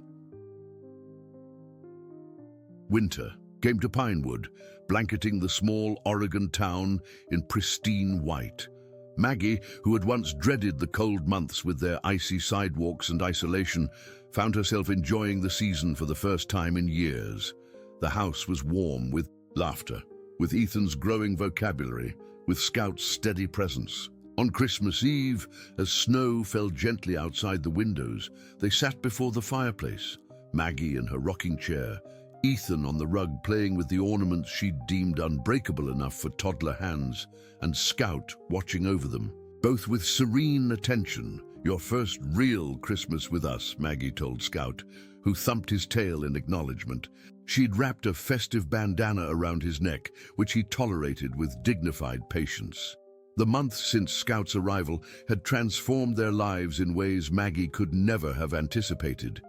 Winter came to Pinewood, blanketing the small Oregon town in pristine white. Maggie, who had once dreaded the cold months with their icy sidewalks and isolation, found herself enjoying the season for the first time in years. The house was warm with laughter, with Ethan's growing vocabulary, with Scout's steady presence. On Christmas Eve, as snow fell gently outside the windows, they sat before the fireplace, Maggie in her rocking chair, Ethan on the rug playing with the ornaments she'd deemed unbreakable enough for toddler hands, and Scout watching over them, both with serene attention. "Your first real Christmas with us," Maggie told Scout, who thumped his tail in acknowledgement. She'd wrapped a festive bandana around his neck, which he tolerated with dignified patience. The months since Scout's arrival had transformed their lives in ways Maggie could never have anticipated.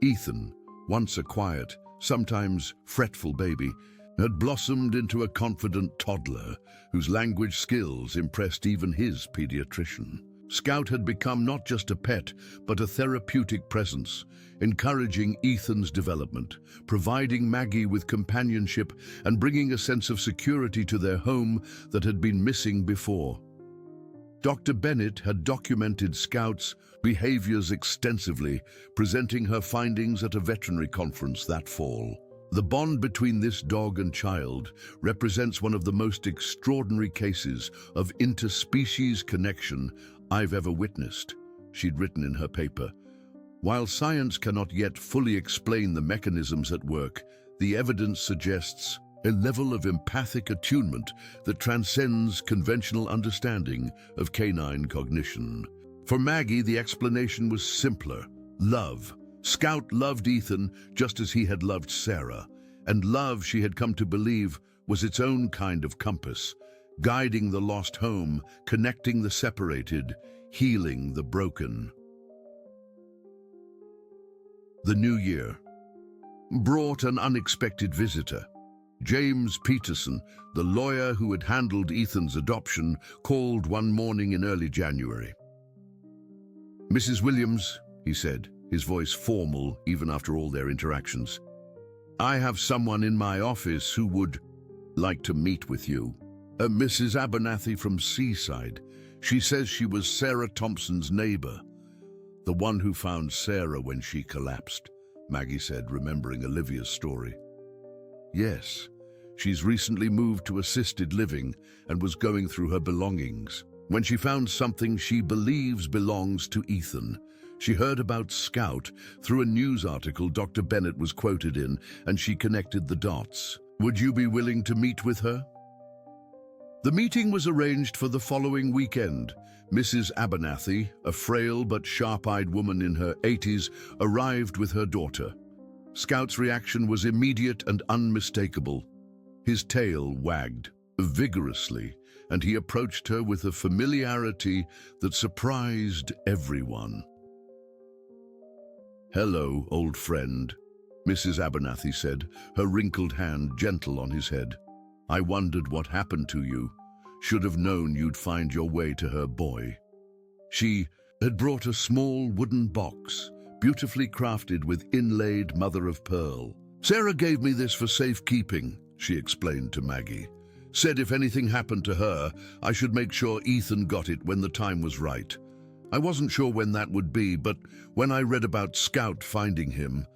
Ethan, once a quiet, sometimes fretful baby, had blossomed into a confident toddler whose language skills impressed even his pediatrician. Scout had become not just a pet, but a therapeutic presence, encouraging Ethan's development, providing Maggie with companionship, and bringing a sense of security to their home that had been missing before. Dr. Bennett had documented Scout's behaviors extensively, presenting her findings at a veterinary conference that fall. The bond between this dog and child represents one of the most extraordinary cases of interspecies connection I've ever witnessed, she'd written in her paper. While science cannot yet fully explain the mechanisms at work, the evidence suggests a level of empathic attunement that transcends conventional understanding of canine cognition. For Maggie, the explanation was simpler: love. Scout loved Ethan just as he had loved Sarah, and love, she had come to believe, was its own kind of compass, guiding the lost home, connecting the separated, healing the broken. The new year brought an unexpected visitor. James Peterson, the lawyer who had handled Ethan's adoption, called one morning in early January. "Mrs. Williams," he said, his voice formal even after all their interactions, I have someone in my office who would like to meet with you. Mrs. Abernathy from Seaside. She says she was Sarah Thompson's neighbor. The one who found Sarah when she collapsed, Maggie said, remembering Olivia's story. Yes, she's recently moved to assisted living and was going through her belongings when she found something she believes belongs to Ethan. She heard about Scout through a news article Dr. Bennett was quoted in, and she connected the dots. Would you be willing to meet with her? The meeting was arranged for the following weekend. Mrs. Abernathy, a frail but sharp-eyed woman in her 80s, arrived with her daughter. Scout's reaction was immediate and unmistakable. His tail wagged vigorously, and he approached her with a familiarity that surprised everyone. "Hello, old friend," Mrs. Abernathy said, her wrinkled hand gentle on his head. "I wondered what happened to you. Should have known you'd find your way to her boy." She had brought a small wooden box, beautifully crafted with inlaid mother-of-pearl. "Sarah gave me this for safekeeping," she explained to Maggie. "Said if anything happened to her, I should make sure Ethan got it when the time was right. I wasn't sure when that would be, but when I read about Scout finding him,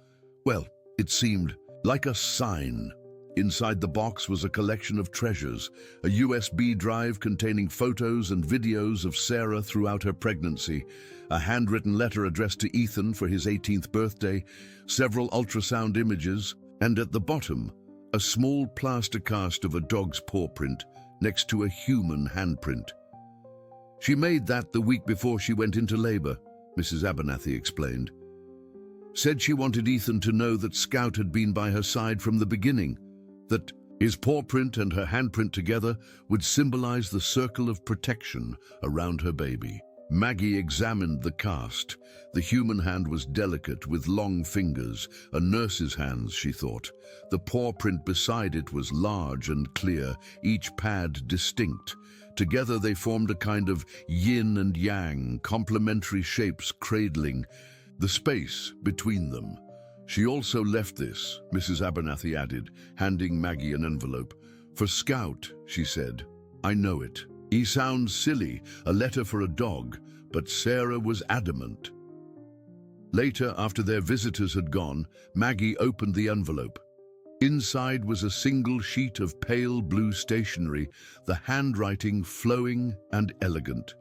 well, it seemed like a sign." Inside the box was a collection of treasures, a USB drive containing photos and videos of Sarah throughout her pregnancy, a handwritten letter addressed to Ethan for his 18th birthday, several ultrasound images, and at the bottom, a small plaster cast of a dog's paw print next to a human handprint. "She made that the week before she went into labor," Mrs. Abernathy explained. "Said she wanted Ethan to know that Scout had been by her side from the beginning, that his paw print and her handprint together would symbolize the circle of protection around her baby." Maggie examined the cast. The human hand was delicate with long fingers, a nurse's hands, she thought. The paw print beside it was large and clear, each pad distinct. Together they formed a kind of yin and yang, complementary shapes cradling the space between them. "She also left this," Mrs. Abernathy added, handing Maggie an envelope. "For Scout," she said. "I know it. He sounds silly, a letter for a dog, but Sarah was adamant." Later, after their visitors had gone, Maggie opened the envelope. Inside was a single sheet of pale blue stationery, the handwriting flowing and elegant.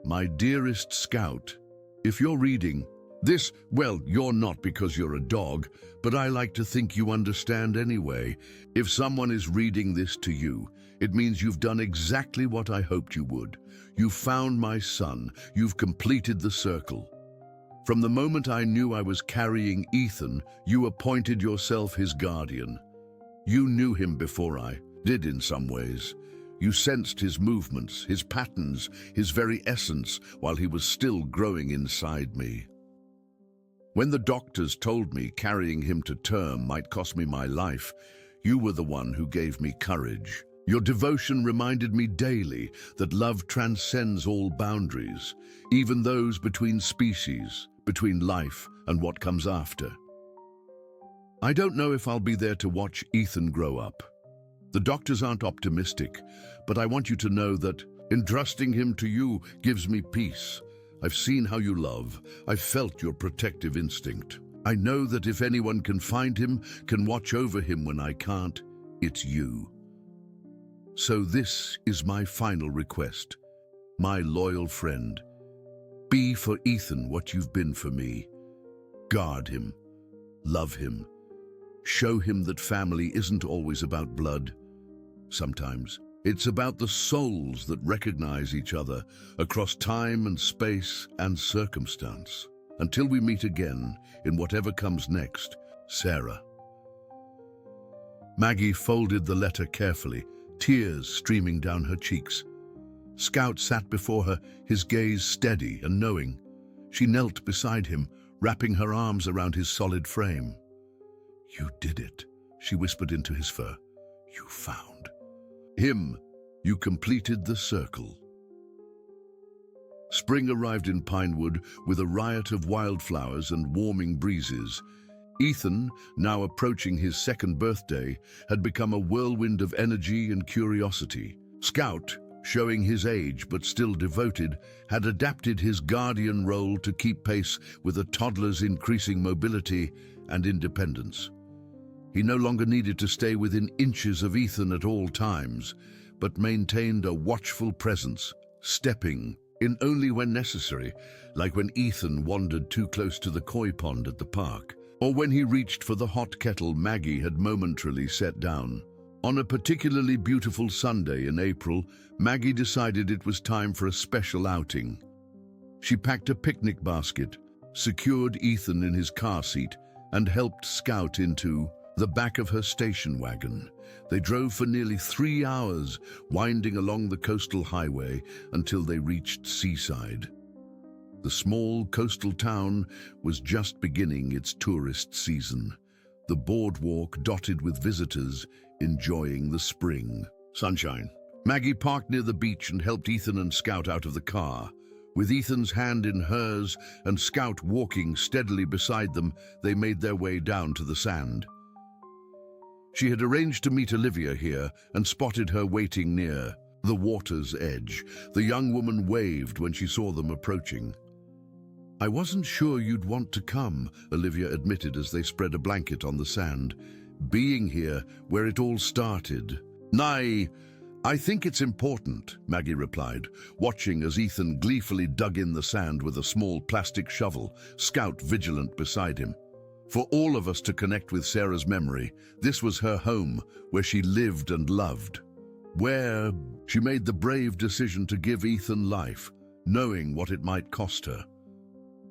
"My dearest Scout, if you're reading this, well, you're not because you're a dog, but I like to think you understand anyway. If someone is reading this to you, it means you've done exactly what I hoped you would. You've found my son. You've completed the circle. From the moment I knew I was carrying Ethan, you appointed yourself his guardian. You knew him before I did in some ways. You sensed his movements, his patterns, his very essence while he was still growing inside me. When the doctors told me carrying him to term might cost me my life, you were the one who gave me courage. Your devotion reminded me daily that love transcends all boundaries, even those between species, between life and what comes after. I don't know if I'll be there to watch Ethan grow up. The doctors aren't optimistic, but I want you to know that entrusting him to you gives me peace. I've seen how you love. I've felt your protective instinct. I know that if anyone can find him, can watch over him when I can't, it's you. So this is my final request, my loyal friend. Be for Ethan what you've been for me. Guard him. Love him. Show him that family isn't always about blood. Sometimes it's about the souls that recognize each other across time and space and circumstance. Until we meet again, in whatever comes next, Sarah. Maggie folded the letter carefully, tears streaming down her cheeks. Scout sat before her, his gaze steady and knowing. She knelt beside him, wrapping her arms around his solid frame. "You did it," she whispered into his fur. "You found him. You completed the circle." Spring arrived in Pinewood with a riot of wildflowers and warming breezes. Ethan, now approaching his second birthday, had become a whirlwind of energy and curiosity. Scout, showing his age but still devoted, had adapted his guardian role to keep pace with a toddler's increasing mobility and independence. He no longer needed to stay within inches of Ethan at all times, but maintained a watchful presence, stepping in only when necessary, like when Ethan wandered too close to the koi pond at the park, or when he reached for the hot kettle Maggie had momentarily set down. On a particularly beautiful Sunday in April, Maggie decided it was time for a special outing. She packed a picnic basket, secured Ethan in his car seat, and helped Scout into the back of her station wagon. They drove for nearly 3 hours, winding along the coastal highway until they reached Seaside. The small coastal town was just beginning its tourist season, the boardwalk dotted with visitors enjoying the spring sunshine. Maggie parked near the beach and helped Ethan and Scout out of the car. With Ethan's hand in hers and Scout walking steadily beside them, they made their way down to the sand. She had arranged to meet Olivia here and spotted her waiting near the water's edge. The young woman waved when she saw them approaching. "I wasn't sure you'd want to come," Olivia admitted as they spread a blanket on the sand. "Being here, where it all started." "Nay, I think it's important," Maggie replied, watching as Ethan gleefully dug in the sand with a small plastic shovel, Scout vigilant beside him. For all of us to connect with Sarah's memory, this was her home, where she lived and loved. Where she made the brave decision to give Ethan life, knowing what it might cost her.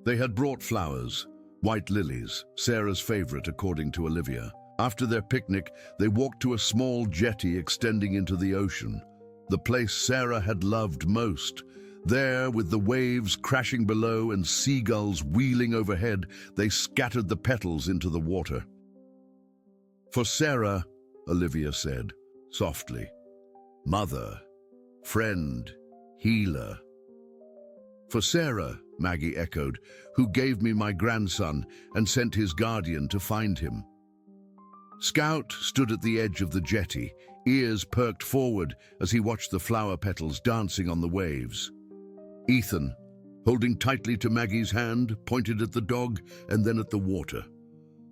They had brought flowers, white lilies, Sarah's favorite according to Olivia. After their picnic, they walked to a small jetty extending into the ocean, the place Sarah had loved most. There, with the waves crashing below and seagulls wheeling overhead, they scattered the petals into the water. "For Sarah," Olivia said, softly. "Mother, friend, healer." "For Sarah," Maggie echoed, "who gave me my grandson and sent his guardian to find him." Scout stood at the edge of the jetty, ears perked forward as he watched the flower petals dancing on the waves. Ethan, holding tightly to Maggie's hand, pointed at the dog and then at the water.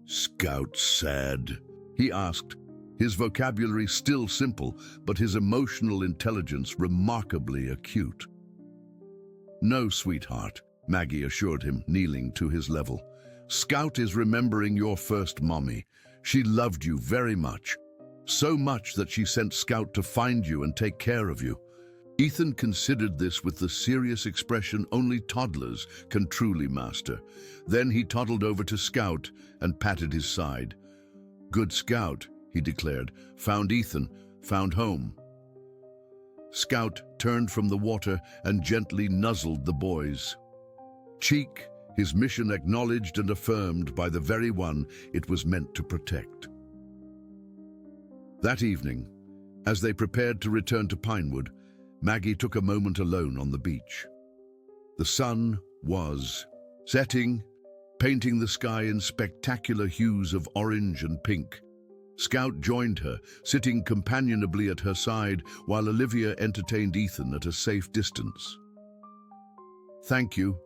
"Scout sad?" he asked, his vocabulary still simple, but his emotional intelligence remarkably acute. "No, sweetheart," Maggie assured him, kneeling to his level. "Scout is remembering your first mommy. She loved you very much. So much that she sent Scout to find you and take care of you." Ethan considered this with the serious expression only toddlers can truly master. Then he toddled over to Scout and patted his side. "Good Scout," he declared. "Found Ethan, found home." Scout turned from the water and gently nuzzled the boy's cheek, his mission acknowledged and affirmed by the very one it was meant to protect. That evening, as they prepared to return to Pinewood, Maggie took a moment alone on the beach. The sun was setting, painting the sky in spectacular hues of orange and pink. Scout joined her, sitting companionably at her side while Olivia entertained Ethan at a safe distance. "Thank you,"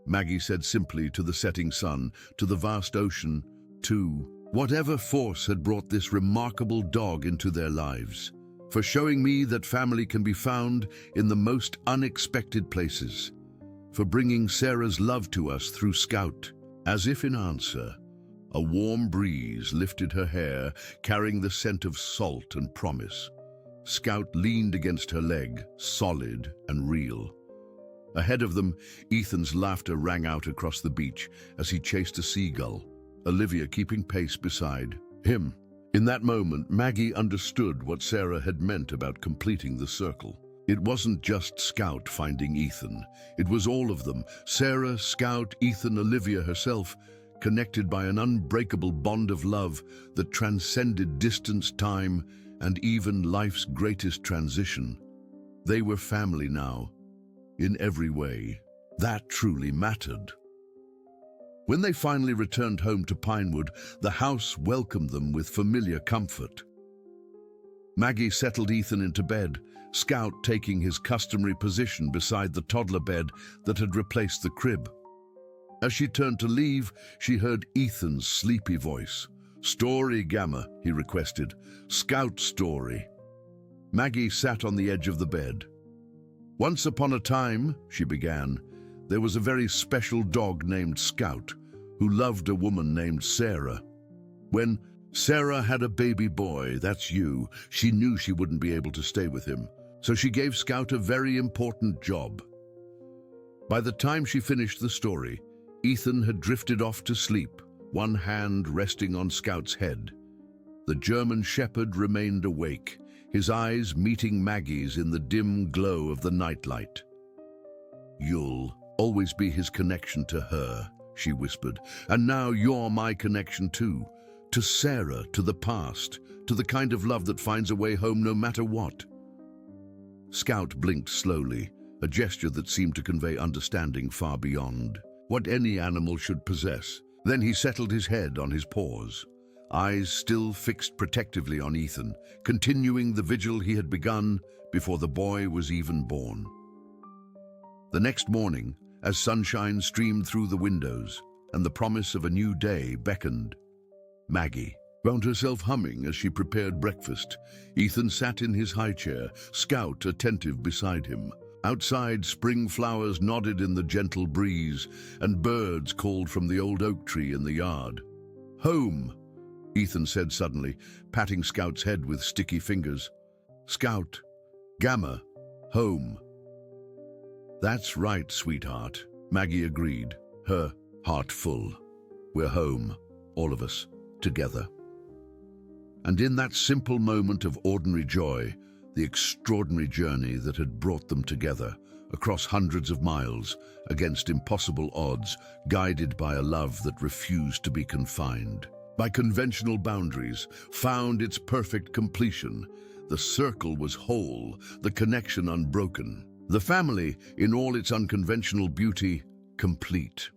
Maggie said simply to the setting sun, to the vast ocean, to whatever force had brought this remarkable dog into their lives, for showing me that family can be found in the most unexpected places, for bringing Sarah's love to us through Scout. As if in answer, a warm breeze lifted her hair, carrying the scent of salt and promise. Scout leaned against her leg, solid and real. Ahead of them, Ethan's laughter rang out across the beach as he chased a seagull, Olivia keeping pace beside him. In that moment, Maggie understood what Sarah had meant about completing the circle. It wasn't just Scout finding Ethan. It was all of them, Sarah, Scout, Ethan, Olivia herself, connected by an unbreakable bond of love that transcended distance, time, and even life's greatest transition. They were family now, in every way. That truly mattered. When they finally returned home to Pinewood, the house welcomed them with familiar comfort. Maggie settled Ethan into bed, Scout taking his customary position beside the toddler bed that had replaced the crib. As she turned to leave, she heard Ethan's sleepy voice. "Story, Gamma," he requested. "Scout story." Maggie sat on the edge of the bed. "Once upon a time," she began, "there was a very special dog named Scout who loved a woman named Sarah. When Sarah had a baby boy, that's you, she knew she wouldn't be able to stay with him, so she gave Scout a very important job." By the time she finished the story, Ethan had drifted off to sleep, one hand resting on Scout's head. The German Shepherd remained awake, his eyes meeting Maggie's in the dim glow of the nightlight. "You'll always be his connection to her," she whispered, "and now you're my connection too. To Sarah, to the past, to the kind of love that finds a way home no matter what." Scout blinked slowly, a gesture that seemed to convey understanding far beyond what any animal should possess. Then he settled his head on his paws, eyes still fixed protectively on Ethan, continuing the vigil he had begun before the boy was even born. The next morning, as sunshine streamed through the windows and the promise of a new day beckoned, Maggie found herself humming as she prepared breakfast. Ethan sat in his high chair, Scout attentive beside him. Outside, spring flowers nodded in the gentle breeze, and birds called from the old oak tree in the yard. "Home," Ethan said suddenly, patting Scout's head with sticky fingers. "Scout, Gamma, home." "That's right, sweetheart," Maggie agreed, her heart full. "We're home, all of us, together." And in that simple moment of ordinary joy, the extraordinary journey that had brought them together, across hundreds of miles, against impossible odds, guided by a love that refused to be confined by conventional boundaries, found its perfect completion. The circle was whole, the connection unbroken, the family, in all its unconventional beauty, complete.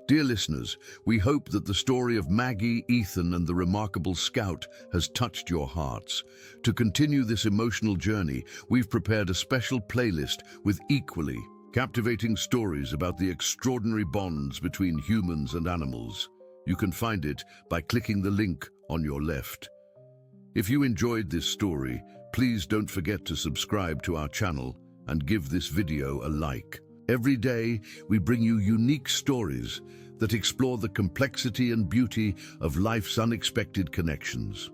Dear listeners, we hope that the story of Maggie, Ethan, and the remarkable Scout has touched your hearts. To continue this emotional journey, we've prepared a special playlist with equally captivating stories about the extraordinary bonds between humans and animals. You can find it by clicking the link on your left. If you enjoyed this story, please don't forget to subscribe to our channel and give this video a like. Every day, we bring you unique stories that explore the complexity and beauty of life's unexpected connections.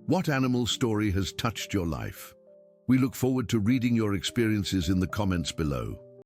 What animal story has touched your life? We look forward to reading your experiences in the comments below.